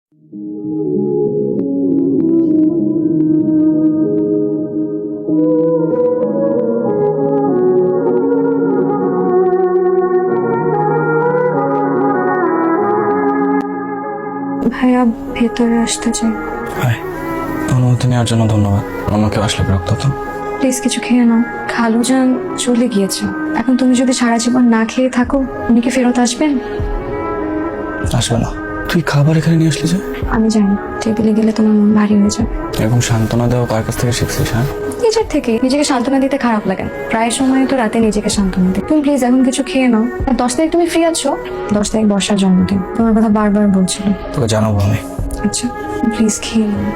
ভাইয়া ভেতরে আসতে চাই। অনুমতি নেওয়ার জন্য ধন্যবাদ। আমাকে আসলে বিরক্ত তো। প্লিজ কিছু খেয়ে নাও। খালু যান চলে গিয়েছে, এখন তুমি যদি সারা জীবন না খেয়ে থাকো উনি কি ফেরত আসবেন? আসবে না। তুই খাবার এখানে নিয়ে আসলি যে? আমি জানি টেবিলে গেলে তোমার মন ভারী হয়ে যাবে। এরকম সান্ত্বনা দেওয়া কার কাছ থেকে শিখছিস? হ্যাঁ, নিজের থেকে। নিজেকে সান্ত্বনা দিতে খারাপ লাগে না, প্রায় সময় তো রাতে নিজেকে সান্ত্বনা দিই। তুমি প্লিজ এখন কিছু খেয়ে নাও। আর 10 তারিখ তুমি ফ্রি আছো? 10 তারিখ বর্ষার জন্মদিন, তোমার কথা বারবার বলছিল। তোকে জানাবো আমি। আচ্ছা প্লিজ খেয়ে নাও।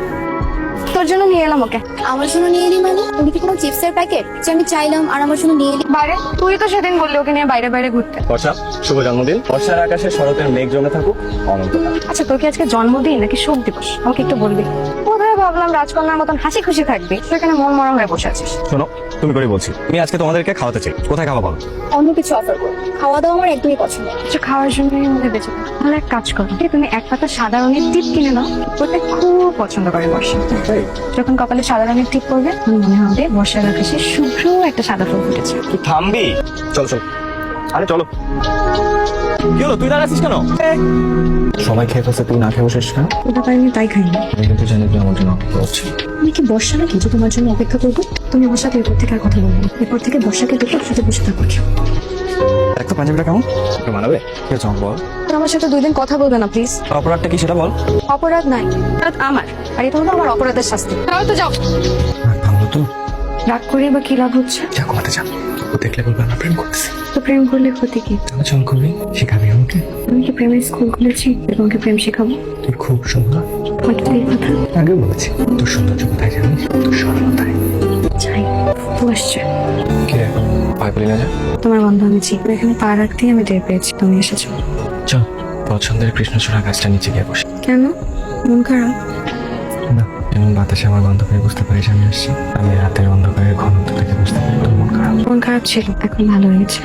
তোর জন্য নিয়ে এলাম ওকে। আমার জন্য নিয়ে এলি মানে? তুমি কি কোনো চিপসের প্যাকেট যে আমি চাইলাম আর আমার জন্য নিয়ে এলি? বাইরে তুই তো সেদিন বললি ওকে নিয়ে বাইরে বাইরে ঘুরতে। বর্ষা, শুভ জন্মদিন। বর্ষার আকাশে শরতের মেঘ জমে থাকুক অনন্তকাল। আচ্ছা তোর কি আজকে জন্মদিন নাকি শুভ দিবস আমাকে একটু বলবি? কোথায় ভাবলাম রাজকন্যার মতন হাসি খুশি থাকবি, সেখানে মন মরা হয়ে বসে আছিস। শোনো, তুমি করে বলছি, আমি আজকে তোমাদেরকে খাওয়াতে চাই। কোথায় খাওয়া বলো? অন্য কিছু অফার করো, খাওয়া দাওয়া আমার একদমই পছন্দ। কিছু খাওয়ার জন্যই আমাদের বেঁচে থাকো। তাহলে এক কাজ করো, তুমি এক পাতা সাদা রঙের টিপ কিনে নাও। ওটা খুব পছন্দ করে বর্ষা। যখন কপালে সাদা রঙের টিপ পড়বে মনে হবে বর্ষার আকাশে শুভ্র একটা সাদা ফুল ফুটেছে। তুই থামবি? চলো চলো, আরে চলো। কি হলো, তুই দাঁড়াচ্ছিস কেন? সবাই খেয়ে ফেলছে, তুই না খেয়ে বসিস কেন? ওটা পারিনি তাই খাইনি। আমি কিন্তু জানি তুই আমার জন্য অপেক্ষা করছিস। আমি কি বর্ষা নাকি যে তোমার জন্য অপেক্ষা করবো? তুমি ওর সাথে এরপর থেকে আর কথা বলবে না। এরপর থেকে বর্ষাকে দেখে ওর সাথে বসে থাকো। দেখ তো পাঞ্জাবিটা কেমন, তোকে মানাবে? কে চল বল। আমার সাথে 2 দিন কথা বলবে না প্লিজ। অপরাধটা কি সেটা বল। অপরাধ নাই, অপরাধ আমার, আর এটা হলো আমার অপরাধের শাস্তি। তাহলে তো যাও। থামলো তো, রাগ করে বা কি লাভ হচ্ছে? যা ঘুমাতে যা। ও দেখলে বলবে আমরা প্রেম করতেছি। তো প্রেম করলে ক্ষতি কি? তাহলে চল করবি, শেখাবি আমাকে। আমি কি প্রেমের স্কুল খুলেছি তোমাকে প্রেম শেখাবো? তুই খুব সুন্দর। হঠাৎ এই কথা? আগে বলেছি তোর সৌন্দর্য কোথায় জানিস? তোর সরলতায়। যাই তো আসছে। কে পায়ে পড়ি না যা। তোমার বন্ধু আমি ছি, এখানে পা রাখতেই আমি টের পেয়েছি তুমি এসেছো। চল পছন্দের কৃষ্ণচূড়া গাছটা নিচে গিয়ে বসে। কেন, মন খারাপ? না, যেমন বাতাসে আমার গন্ধ পেয়ে বুঝতে পারিস আমি আসছি। আমি রাতের অন্ধকারের ঘনত্ব থেকে বুঝতে পারি তোর মন খারাপ। মন খারাপ ছিল, এখন ভালো হয়েছে।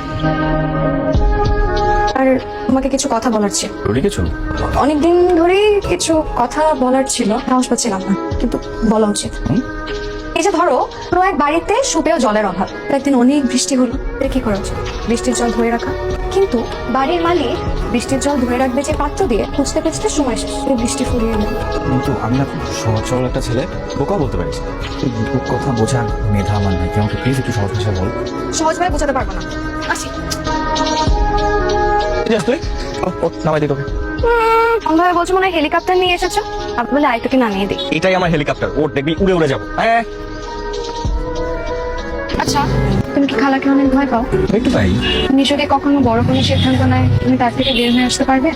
আর তোমাকে কিছু কথা বলার ছিল। তোরই কিছু? অনেকদিন ধরেই কিছু কথা বলার ছিল, সাহস পাচ্ছিলাম না, কিন্তু বলা উচিত। এই যে ধরো কোনো এক বাড়িতে সুপেয় জলের অভাব, একদিন অনেক বৃষ্টি হলো, এর কি করা উচিত? বৃষ্টির জল ধরে রাখা। কিন্তু বাড়ির মালিক বৃষ্টির জল ধরে রাখবে যে পাত্র দিয়ে, খুঁজতে খুঁজতে সময় শেষ, এই বৃষ্টি ফুরিয়ে এলো। কিন্তু আমি না খুব সহজ সরল একটা ছেলে, বোকা বলতে পারিস। তুই কথা বোঝার মেধা আমার নাই, তুই আমাকে প্লিজ একটু সহজ ভাষায় বল। সহজভাবে বোঝাতে পারবো না, আসি। তুই নামাই দিই তোকে। অন্ধভাবে বলছো মনে হয় হেলিকপ্টার নিয়ে এসেছো। আপনি বলে আইটাকে নামিয়ে দিই। এটাই আমার হেলিকপ্টার, ওর দেখবি উড়ে উড়ে যাবো। হ্যাঁ আচ্ছা তুমি কি খালাকে অনেক ভয় পাও? একটু তাই। তুমি যদি কখনো বড় কোনো সিদ্ধান্ত নেয় তুমি তার থেকে বের হয়ে আসতে পারবে?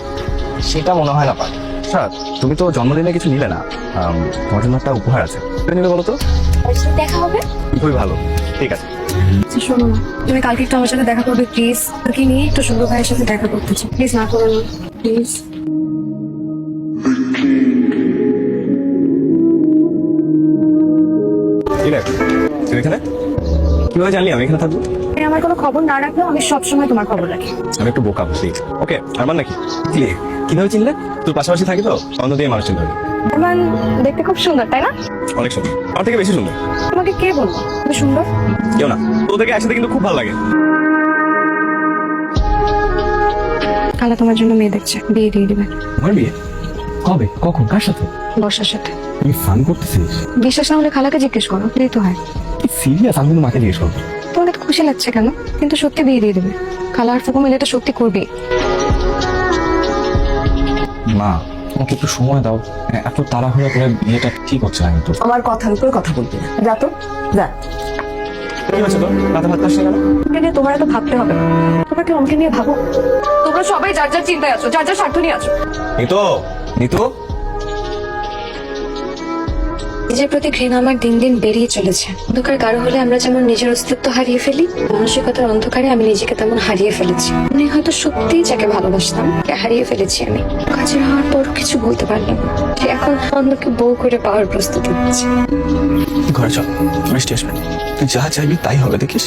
সেটা মনে হয় না পারে। আচ্ছা তুমি তো জন্মদিনে কিছু নিলে না, তোমার জন্য একটা উপহার আছে। কি নিলে বলো তো? দেখা হবে। খুবই ভালো, ঠিক আছে। আচ্ছা শোনো না, তুমি কালকে একটু আমার সাথে দেখা করবে প্লিজ। তোকে নিয়ে একটু সুন্দর ভাইয়ের সাথে দেখা করতে চাই, প্লিজ না করো না প্লিজ। ঠিক আছে, তুই এখানে কিভাবে জানলি আমি এখানে থাকবো? আমার কোনো খবর না রাখলেও আমি সবসময় তোমার খবর রাখি। আমি একটু বোকা বুঝলি। ওকে, আমার নাকি কিভাবে চিনলে? তোর পাশাপাশি থাকি তো, অন্য দিয়ে মানুষ চিনতে হবে। আমার দেখতে খুব সুন্দর তাই না? অনেক সুন্দর, আমার থেকে বেশি সুন্দর। তোমাকে কে বলবো তুমি সুন্দর? কেউ না, তোদেরকে একসাথে কিন্তু খুব ভালো লাগে। খালা তোমার জন্য মেয়ে দেখছে, বিয়ে দিয়ে দিবে। আমার বিয়ে কবে, কখন, কার সাথে? বর্ষার সাথে। তুমি ফান করতেছিস? বিশ্বাস না হলে খালাকে জিজ্ঞেস করো, এই তো হয়। সিরিয়াস? আমি কিন্তু মাকে জিজ্ঞেস করবো। তোমাকে তো খুশি লাগছে কেন? কিন্তু সত্যি বিয়ে দিয়ে দেবে। খালা আর ফুকু মিলে এটা সত্যি করবে। মা আমাকে একটু সময় দাও, এত তাড়াহুড়া করে বিয়েটা ঠিক হচ্ছে না কিন্তু। আমার কথার উপর কথা বলবি না, যা তো যা। কি হয়েছে তোর? রাতে ভাত খাস না কেন? ওকে নিয়ে তোমার এত ভাবতে হবে না। তোমরা কি আমাকে নিয়ে ভাবো? তোমরা সবাই যার যার চিন্তায় আছো, যার যার স্বার্থ নিয়ে আছো। নিতু, নিতু। নিজের প্রতি ঘৃণা আমার দিন দিন বেরিয়ে চলেছে। অন্ধকার গাঢ় হলে আমরা যেমন নিজের অস্তিত্ব হারিয়ে ফেলি, মানসিকতার অন্ধকারে আমি নিজেকে তেমন হারিয়ে ফেলেছি। আমি হয়তো সত্যিই যাকে ভালোবাসতাম কে হারিয়ে ফেলেছি আমি। কাজের হওয়ার পর কিছু বলতে পারলাম না। সে এখন অন্যকে বউ করে পাওয়ার প্রস্তুতি নিচ্ছে। ঘরে চল, বৃষ্টি আসবে। তুই যা চাইবি তাই হবে, দেখিস।